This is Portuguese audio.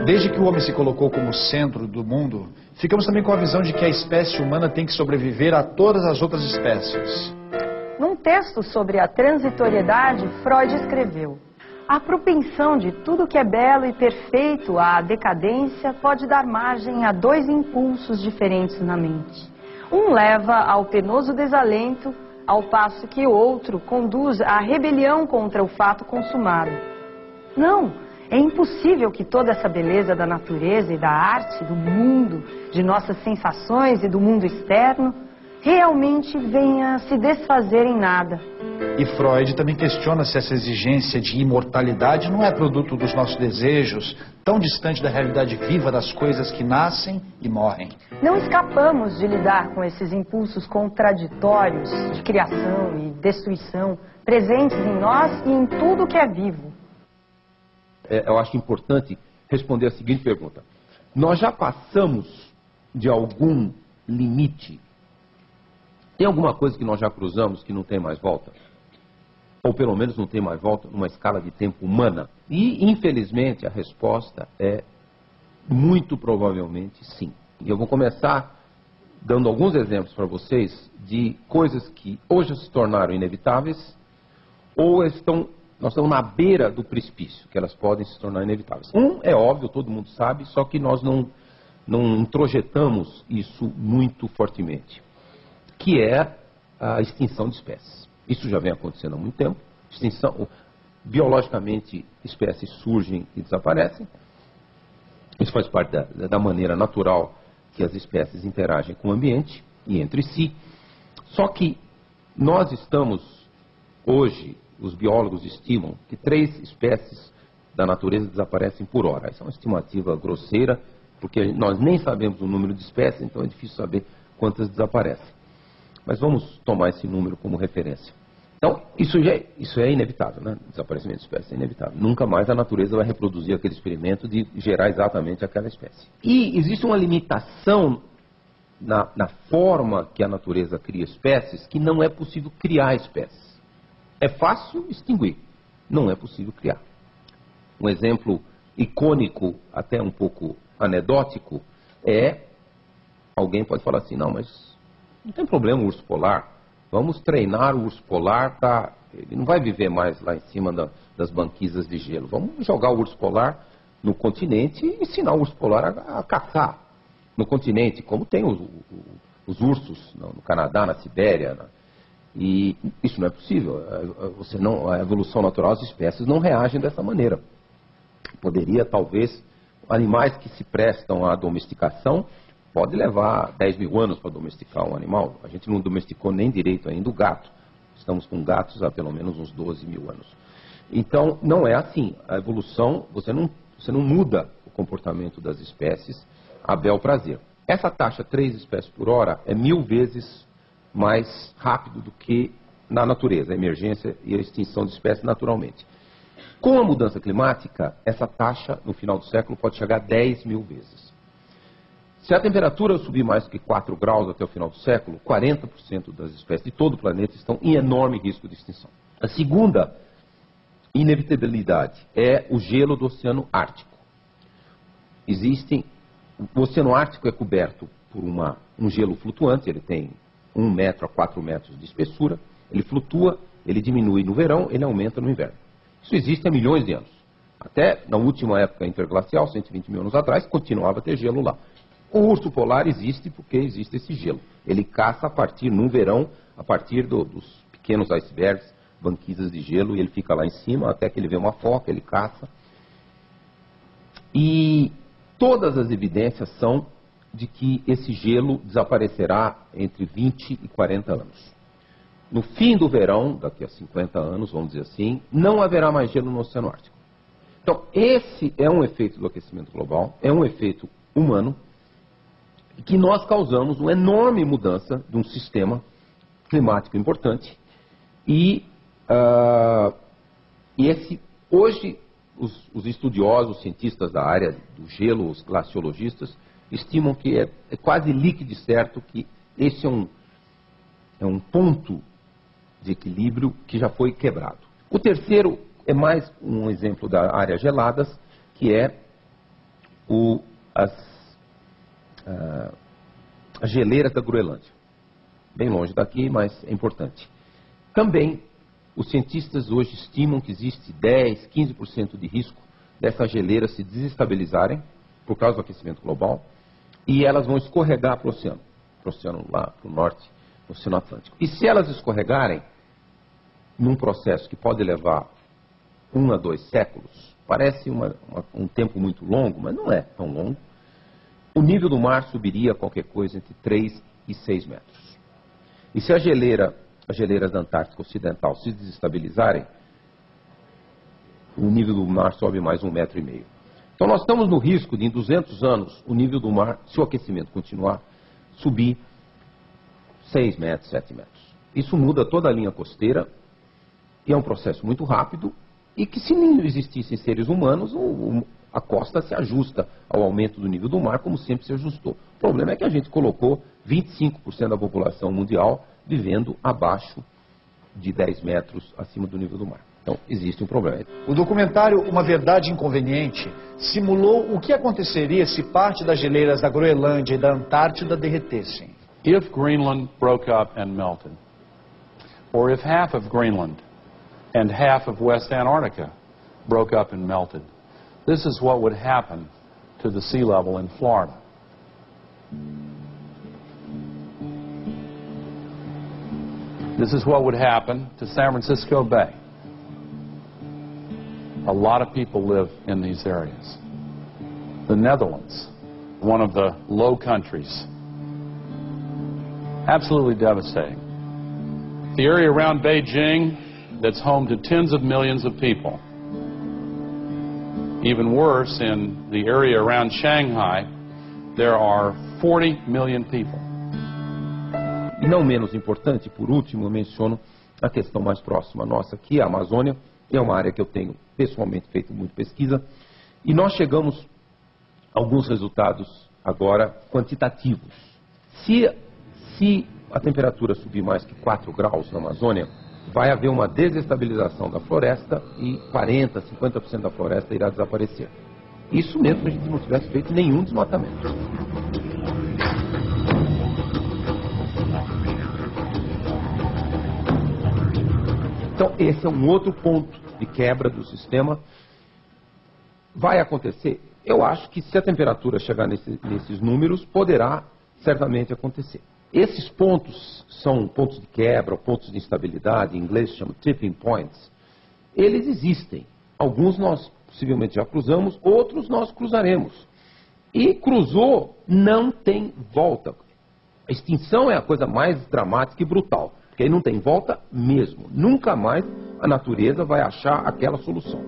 Desde que o homem se colocou como centro do mundo, ficamos também com a visão de que a espécie humana tem que sobreviver a todas as outras espécies. Num texto sobre a transitoriedade, Freud escreveu: a propensão de tudo que é belo e perfeito à decadência pode dar margem a dois impulsos diferentes na mente. Um leva ao penoso desalento, ao passo que o outro conduz à rebelião contra o fato consumado. Não, é impossível que toda essa beleza da natureza e da arte, do mundo, de nossas sensações e do mundo externo, realmente venha se desfazer em nada. E Freud também questiona se essa exigência de imortalidade não é produto dos nossos desejos, tão distante da realidade viva das coisas que nascem e morrem. Não escapamos de lidar com esses impulsos contraditórios de criação e destruição, presentes em nós e em tudo que é vivo. Eu acho importante responder a seguinte pergunta. Nós já passamos de algum limite? Tem alguma coisa que nós já cruzamos que não tem mais volta? Ou pelo menos não tem mais volta numa escala de tempo humana? E, infelizmente, a resposta é muito provavelmente sim. E eu vou começar dando alguns exemplos para vocês de coisas que hoje se tornaram inevitáveis ou nós estamos na beira do precipício, que elas podem se tornar inevitáveis. Um é óbvio, todo mundo sabe, só que nós não introjetamos isso muito fortemente, que é a extinção de espécies. Isso já vem acontecendo há muito tempo. Biologicamente, espécies surgem e desaparecem. Isso faz parte da maneira natural que as espécies interagem com o ambiente e entre si. Só que nós estamos, hoje, os biólogos estimam que 3 espécies da natureza desaparecem por hora. Essa é uma estimativa grosseira, porque nós nem sabemos o número de espécies, então é difícil saber quantas desaparecem. Mas vamos tomar esse número como referência. Então, isso é inevitável, né? Desaparecimento de espécies é inevitável. Nunca mais a natureza vai reproduzir aquele experimento de gerar exatamente aquela espécie. E existe uma limitação na forma que a natureza cria espécies, que não é possível criar espécies. É fácil extinguir, não é possível criar. Um exemplo icônico, até um pouco anedótico, alguém pode falar assim, não, mas não tem problema o urso polar, vamos treinar o urso polar, ele não vai viver mais lá em cima das banquisas de gelo, vamos jogar o urso polar no continente e ensinar o urso polar a caçar no continente, como tem os ursos no Canadá, na Sibéria, e isso não é possível. A evolução natural, as espécies não reagem dessa maneira. Poderia, talvez, animais que se prestam à domesticação, pode levar 10 mil anos para domesticar um animal. A gente não domesticou nem direito ainda o gato. Estamos com gatos há pelo menos uns 12 mil anos. Então, não é assim. A evolução, você não muda o comportamento das espécies a bel prazer. Essa taxa 3 espécies por hora é 1000 vezes mais rápido do que na natureza, a emergência e a extinção de espécies naturalmente. Com a mudança climática, essa taxa no final do século pode chegar a 10 mil vezes. Se a temperatura subir mais do que 4 graus até o final do século, 40% das espécies de todo o planeta estão em enorme risco de extinção. A segunda inevitabilidade é o gelo do Oceano Ártico. O Oceano Ártico é coberto por um gelo flutuante, ele tem 1 metro a 4 metros de espessura, ele flutua, ele diminui no verão, ele aumenta no inverno. Isso existe há milhões de anos. Até na última época interglacial, 120 mil anos atrás, continuava a ter gelo lá. O urso polar existe porque existe esse gelo. Ele caça no verão, a partir dos pequenos icebergs, banquisas de gelo, e ele fica lá em cima até que ele vê uma foca, ele caça. E todas as evidências são de que esse gelo desaparecerá entre 20 e 40 anos. No fim do verão, daqui a 50 anos, vamos dizer assim, não haverá mais gelo no Oceano Ártico. Então, esse é um efeito do aquecimento global, é um efeito humano, que nós causamos uma enorme mudança de um sistema climático importante. Hoje, os estudiosos, os cientistas da área do gelo, os glaciologistas, estimam que é quase líquido e certo que esse é um ponto de equilíbrio que já foi quebrado. O terceiro é mais um exemplo da área geladas, que é as geleiras da Groenlândia. Bem longe daqui, mas é importante. Também, os cientistas hoje estimam que existe 10, 15% de risco dessas geleiras se desestabilizarem por causa do aquecimento global e elas vão escorregar para o oceano lá para o norte, no Oceano Atlântico. E se elas escorregarem, num processo que pode levar 1 a 2 séculos, parece um tempo muito longo, mas não é tão longo, o nível do mar subiria qualquer coisa entre 3 e 6 metros. E se as geleiras da Antártica Ocidental se desestabilizarem, o nível do mar sobe mais 1,5 metro. Então nós estamos no risco de, em 200 anos, o nível do mar, se o aquecimento continuar, subir 6 metros, 7 metros. Isso muda toda a linha costeira e é um processo muito rápido e que, se não existissem seres humanos, a costa se ajusta ao aumento do nível do mar, como sempre se ajustou. O problema é que a gente colocou 25% da população mundial vivendo abaixo de 10 metros acima do nível do mar. Então, existe um problema. O documentário Uma Verdade Inconveniente simulou o que aconteceria se parte das geleiras da Groenlândia e da Antártida derretessem. If Greenland broke up and melted, or if half of Greenland and half of West Antarctica broke up and melted, this is what would happen to the sea level in Florida. This is what would happen to San Francisco Bay. A lot of people live in these areas. The Netherlands, one of the low countries, absolutely devastating. The area around Beijing, that's home to tens of millions of people. Even worse, in the area around Shanghai, there are 40 million people. E não menos importante, por último, eu menciono a questão mais próxima nossa aqui, a Amazônia. É uma área que eu tenho pessoalmente feito muita pesquisa. E nós chegamos a alguns resultados agora quantitativos. Se a temperatura subir mais que 4 graus na Amazônia, vai haver uma desestabilização da floresta e 40%, 50% da floresta irá desaparecer. Isso mesmo que a gente não tivesse feito nenhum desmatamento. Então, esse é um outro ponto de quebra do sistema. Vai acontecer? Eu acho que se a temperatura chegar nesses números, poderá certamente acontecer. Esses pontos são pontos de quebra, pontos de instabilidade, em inglês se chama tipping points. Eles existem. Alguns nós possivelmente já cruzamos, outros nós cruzaremos. E cruzou, não tem volta. A extinção é a coisa mais dramática e brutal, porque aí não tem volta mesmo. Nunca mais a natureza vai achar aquela solução.